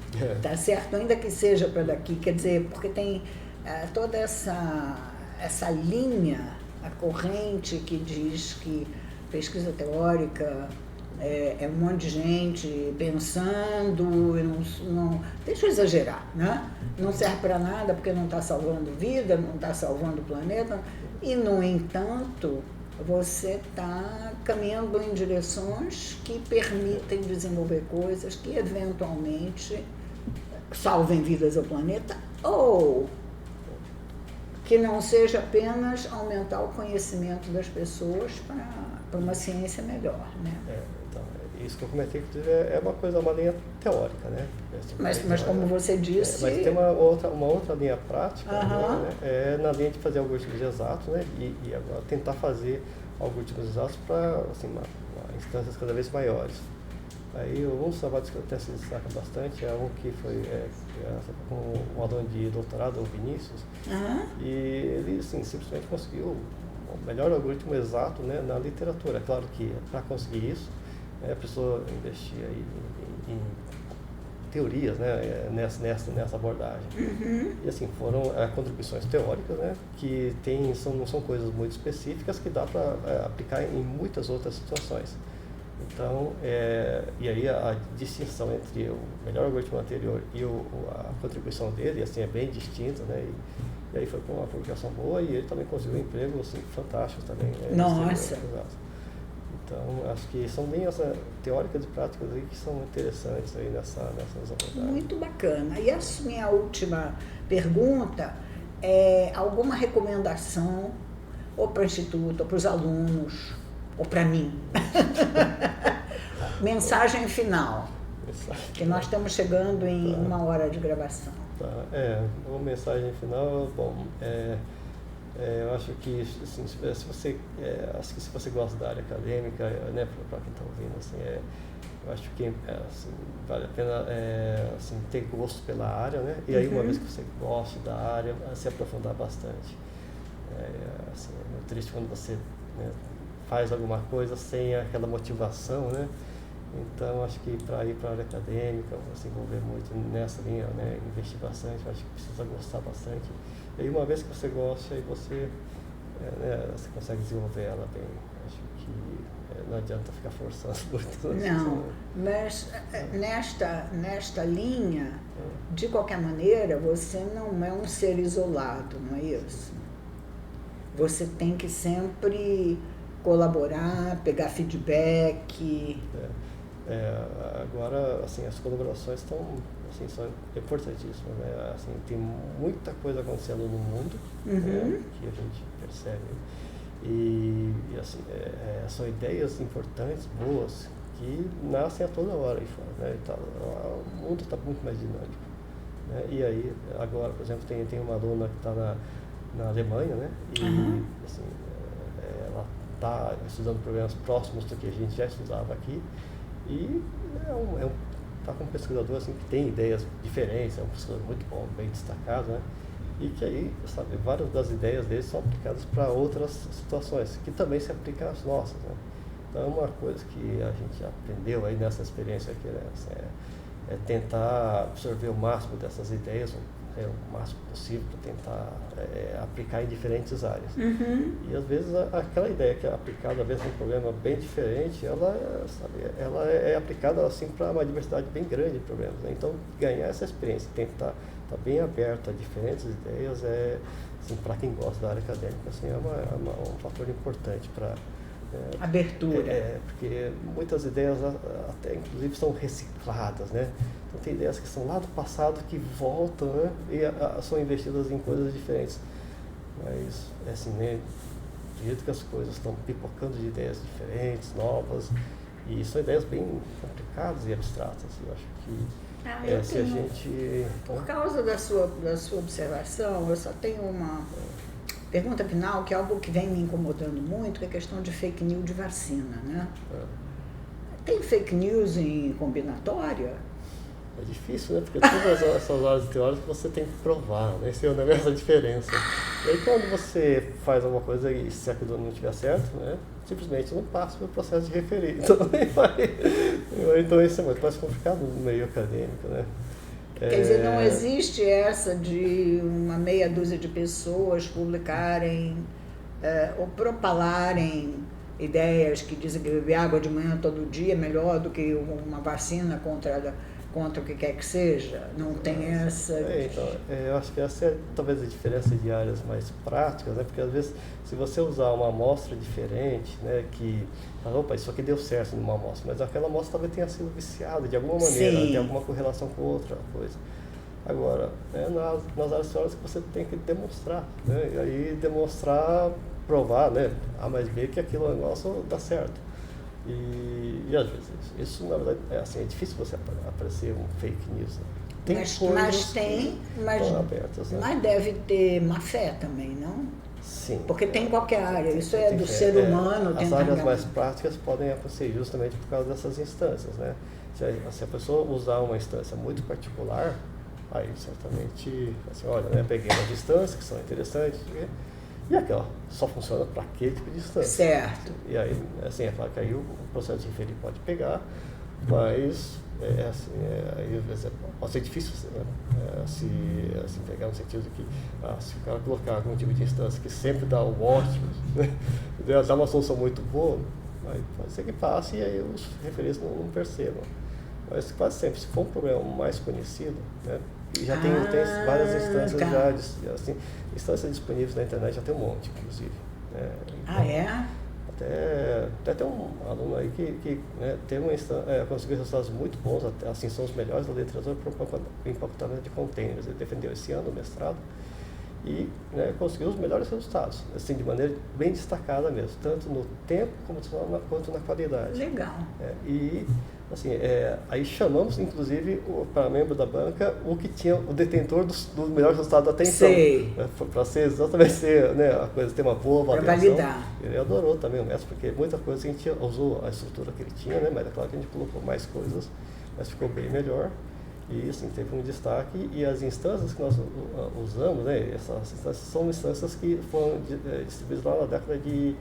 Speaker 1: tá certo? Ainda que seja para daqui, quer dizer, porque tem toda essa linha, a corrente que diz que pesquisa teórica é um monte de gente pensando, não, deixa eu exagerar, né? Não serve para nada porque não está salvando vida, não está salvando o planeta, e no entanto você está caminhando em direções que permitem desenvolver coisas que eventualmente salvem vidas ao planeta, ou que não seja apenas aumentar o conhecimento das pessoas para uma ciência melhor, né?
Speaker 2: Então, isso que eu comentei, inclusive, uma linha teórica, né?
Speaker 1: Mas como você disse...
Speaker 2: mas tem uma outra linha prática, né? Na linha de fazer algoritmos exatos, né? E agora tentar fazer algoritmos exatos para instâncias cada vez maiores. Aí alguns trabalhos que até se destacam bastante é um que foi com um aluno de doutorado, o Vinícius, e ele assim, simplesmente conseguiu o melhor algoritmo exato, né, na literatura. É claro que para conseguir isso, a pessoa investia teorias, né, nessa abordagem. E assim, foram contribuições teóricas, né, que não são coisas muito específicas que dá para aplicar em muitas outras situações. Então, e aí a distinção entre o melhor algoritmo anterior e a contribuição dele, assim, é bem distinta, né? E aí foi com uma publicação boa e ele também conseguiu um emprego, assim, fantástico também. Né?
Speaker 1: Nossa!
Speaker 2: Então, acho que são linhas teóricas e práticas aí que são interessantes aí nessas abordagens.
Speaker 1: Muito bacana. E a minha última pergunta é alguma recomendação ou para o Instituto, ou para os alunos, ou para mim? Mensagem final, que nós estamos chegando em 1 hora de gravação.
Speaker 2: Uma mensagem final, bom, eu acho que assim, se você gosta da área acadêmica, né, para quem está ouvindo, assim, eu acho que assim, vale a pena assim, ter gosto pela área, né? E aí uma vez que você gosta da área, se aprofundar bastante. Assim, é muito triste quando você, né, faz alguma coisa sem aquela motivação, né? Então, acho que para ir para a área acadêmica, se envolver muito nessa linha, né, investir bastante, acho que precisa gostar bastante. E aí, uma vez que você gosta, aí você consegue desenvolver ela bem. Acho que não adianta ficar forçando muito.
Speaker 1: Não, mas nesta linha, de qualquer maneira, você não é um ser isolado, não é isso? Você tem que sempre colaborar, pegar feedback.
Speaker 2: Agora, assim, as colaborações são importantíssimas, né? Assim, tem muita coisa acontecendo no mundo, né, que a gente percebe. E assim, são ideias importantes, boas, que nascem a toda hora aí fora, né? Então, o mundo está muito mais dinâmico, né? E aí, agora, por exemplo, tem uma aluna que está na Alemanha, né? E assim, ela está estudando programas próximos do que a gente já estudava aqui. E está com um pesquisador assim, que tem ideias diferentes, é um pesquisador muito bom, bem destacado, né? E que aí, sabe, várias das ideias dele são aplicadas para outras situações, que também se aplicam às nossas, né? Então, uma coisa que a gente aprendeu aí nessa experiência aqui, né, é tentar absorver o máximo dessas ideias, o máximo possível, para tentar aplicar em diferentes áreas. E às vezes aquela ideia que é aplicada, às vezes um problema bem diferente, ela é aplicada assim para uma diversidade bem grande de problemas, né? Então, ganhar essa experiência, tentar estar bem aberto a diferentes ideias, assim, para quem gosta da área acadêmica, assim, é um fator importante para
Speaker 1: abertura.
Speaker 2: Porque muitas ideias até inclusive são recicladas, né? Então tem ideias que são lá do passado que voltam, né? E são investidas em coisas diferentes. Mas assim, né? Do jeito que as coisas estão pipocando de ideias diferentes, novas, e são ideias bem complicadas e abstratas. Eu acho que se a gente...
Speaker 1: Por causa da sua observação, eu só tenho uma pergunta final, que é algo que vem me incomodando muito, que é a questão de fake news de vacina, né? Tem fake news em combinatória?
Speaker 2: É difícil, né? Porque todas essas áreas teóricas você tem que provar, né? Esse é o negócio da diferença. E aí quando você faz alguma coisa e se aquilo não estiver certo, né? Simplesmente não passa pelo processo de referir. Então isso é muito mais complicado no meio acadêmico, né?
Speaker 1: Quer dizer, não existe essa de uma meia dúzia de pessoas publicarem ou propalarem ideias que dizem que beber água de manhã todo dia é melhor do que uma vacina contra o que quer que seja. Não tem essa...
Speaker 2: eu acho que essa é talvez a diferença de áreas mais práticas, né? Porque às vezes, se você usar uma amostra diferente, né, que opa, isso aqui deu certo numa amostra, mas aquela amostra talvez tenha sido viciada de alguma maneira, tem alguma correlação com outra coisa. Agora, nas áreas teóricas você tem que demonstrar, né? E aí demonstrar, provar, né, A mais B, que aquilo negócio dá certo. E às vezes isso na verdade é difícil você aparecer um fake news, né? Tem coisas abertas, né?
Speaker 1: Mas deve ter má fé também, não?
Speaker 2: Sim.
Speaker 1: Porque tem em qualquer área, isso é do ser humano.
Speaker 2: As áreas mais práticas podem acontecer justamente por causa dessas instâncias, né? Se a pessoa usar uma instância muito particular, aí certamente, assim, olha, né, peguei umas instâncias que são interessantes, e aquela só funciona para aquele tipo de instância.
Speaker 1: Certo.
Speaker 2: E aí, assim, é claro que aí o processo de referir pode pegar, mas pode ser difícil se pegar no sentido de que se o cara colocar algum tipo de instância que sempre dá o ótimo, né, dá uma solução muito boa, aí pode ser que passe e aí os referentes não percebam. Mas quase sempre, se for um problema mais conhecido, né, e já tem várias instâncias, assim, instâncias disponíveis na internet, já tem um monte, inclusive. Né, então, até tem um aluno aí que né, tem conseguiu resultados muito bons, assim, são os melhores da literatura para o empacotamento de containers. Ele defendeu esse ano o mestrado e né, conseguiu os melhores resultados, assim, de maneira bem destacada mesmo, tanto no tempo quanto na qualidade.
Speaker 1: Legal.
Speaker 2: E assim, aí chamamos, inclusive, para membro da banca, o que tinha o detentor dos melhores resultados da atenção. Para ser exatamente né, a coisa ter uma boa avaliação.
Speaker 1: Para validar.
Speaker 2: Ele adorou também o mestre, porque muita coisa a gente usou a estrutura que ele tinha, né, mas é claro que a gente colocou mais coisas, mas ficou bem melhor. E assim, teve um destaque, e as instâncias que nós usamos, né, essas instâncias são instâncias que foram distribuídas lá na década de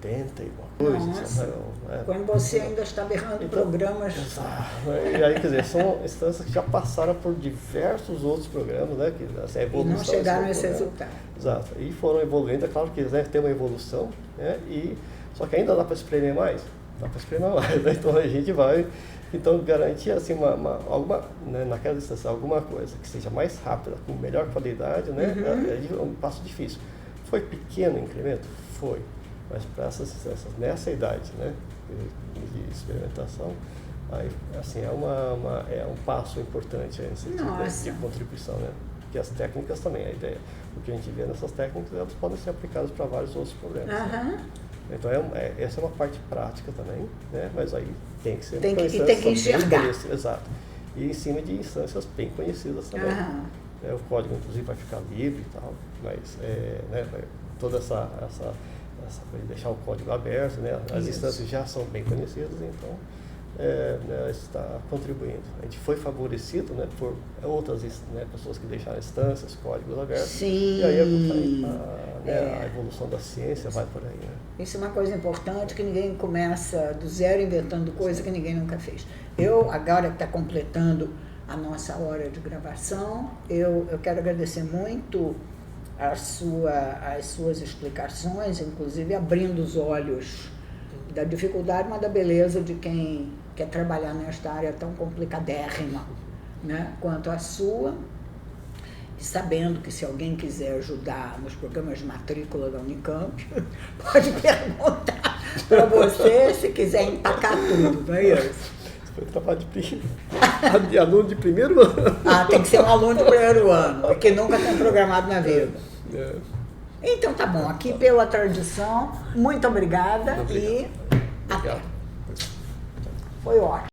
Speaker 2: 80 e alguma coisa.
Speaker 1: Quando você ainda estava errando programas.
Speaker 2: E aí, quer dizer, são instâncias que já passaram por diversos outros programas, né? Que, assim,
Speaker 1: e não chegaram a esse resultado.
Speaker 2: Exato. E foram evoluindo, é claro que né, tem uma evolução, né? Só que ainda dá para espremer mais. Dá para espremer mais, né? Então a gente vai garantir assim, alguma, né, naquela instância, alguma coisa que seja mais rápida, com melhor qualidade, né? É um passo difícil. Foi pequeno o incremento? Foi. Mas para essas instâncias, nessa idade, né, de experimentação, aí, assim, é um passo importante nesse tipo de contribuição, né? Porque as técnicas também, a ideia, o que a gente vê nessas técnicas, elas podem ser aplicadas para vários outros problemas. Né? Então, essa é uma parte prática também, né? Mas aí tem que ser
Speaker 1: tem que enxergar.
Speaker 2: Exato. E em cima de instâncias bem conhecidas também. O código, inclusive, vai ficar livre e tal, mas né, toda essa coisa de deixar o código aberto, né? As instâncias já são bem conhecidas, então né, está contribuindo. A gente foi favorecido, né, por outras pessoas que deixaram instâncias, códigos abertos.
Speaker 1: Sim.
Speaker 2: E aí a evolução da ciência vai por aí. Né?
Speaker 1: Isso é uma coisa importante, que ninguém começa do zero inventando coisa que ninguém nunca fez. Eu, agora que está completando a nossa hora de gravação, eu quero agradecer muito as suas explicações, inclusive abrindo os olhos da dificuldade, mas da beleza de quem quer trabalhar nesta área tão complicadérrima, né, quanto a sua, e sabendo que se alguém quiser ajudar nos programas de matrícula da Unicamp, pode perguntar para você, se quiser empacar tudo, não é isso?
Speaker 2: Foi trabalho de aluno de primeiro ano.
Speaker 1: Tem que ser um aluno de primeiro ano, porque nunca tem programado na vida. Então tá bom, aqui pela tradição, muito obrigada. E até. Foi ótimo.